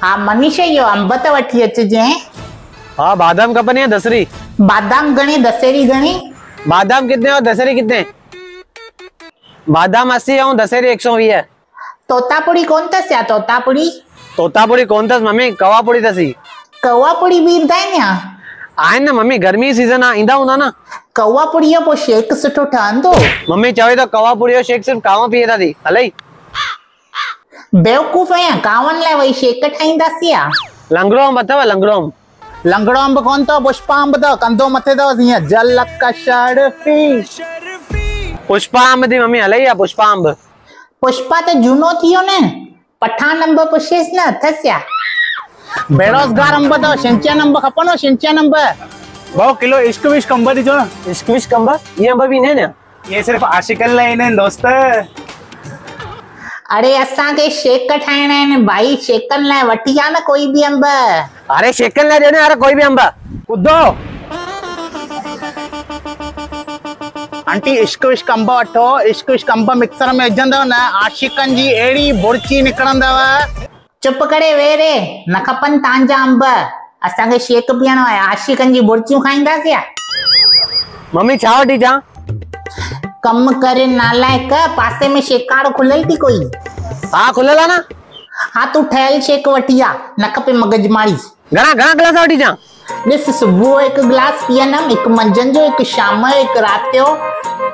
हाँ मनीषा यो अंब त वठी अचजे। हाँ बादाम खपनि या दसरी? बादाम घणे दसेरी घणी? बादाम कितने और दसरी कितने? बादाम 80 और दसरी 120। तोतापुरी कौन तस या तोतापुरी? तोतापुरी कौन तस मम्मी? कवापुरी तसी। कवापुरी भी ईंदा या? आहिनि न मम्मी, गर्मी सीजन आ, ईंदा हूंदा न। कवापुरी जो पो शेक सुठो ठहंदो? मम्मी चवे तो कवापुरी जो शेक सिर्फ कांव पीए था थी हलई। बेवकूफ आहियां, कांवनि लाइ वही शेक ठाहींदासीं या? लंगड़ो अंब अथव लंगड़ो अंब? लंगड़ो अंब कोन तो पुष्पा अंब तो कंधो मथे तो हिय जलक शर्फी। पुष्पा अंब थी मम्मी हलई या पुष्पा अंब? पुष्पा तो जूनो थियो न, पठान अंब पुछेस न अथस या? बेरोजगार अंब तो शिंचन अंब खपनो शिंचन अंब। भाऊ किलो इश्क विश्क अंब दीजो ना। इश्क विश्क अंब ये अंब भी इन्हें ना? ये सिर्फ आशिकन लाइ ईंदा आहिनि दोस्त। अरे असां के शेक ठाइणा आहिनि भाई, शेकन लाइ वठी आ न कोई भी अंब। अरे शेकन लाइ ॾियो न यार कोई भी अंब। कुदो आंटी इश्क विश्क अंब वठो, इश्क विश्क अंब मिक्सर में विझंदव न आशिकन जी एड़ी बुर्ची निकरंदव। चुप करे वेरे, न खपन तांजा अंब, असां के शेक पीअणो आहे, आशिकन जी बुर्चियूं खाईंदासीं या? मम्मी छा वठी जा? कम करे नालायक, पासे में शेकाड़ो खुलल थी कोई? हाँ खुलल आहे न। हाँ तू ठहल शेक वठी आ, न खपे मगजमारी। घणा घणा गिलास वठी जा? ॾिस सुबुह हिकु गिलास पीअंदमि, हिकु मंझंदि जो, हिकु शाम जो, हिकु राति जो।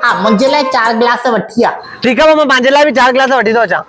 हाँ मुंहिंजे लाइ 4 गिलास वठी आ। ठीक है मैं पंहिंजे लाइ भी 4 गिलास वठी थो अचां।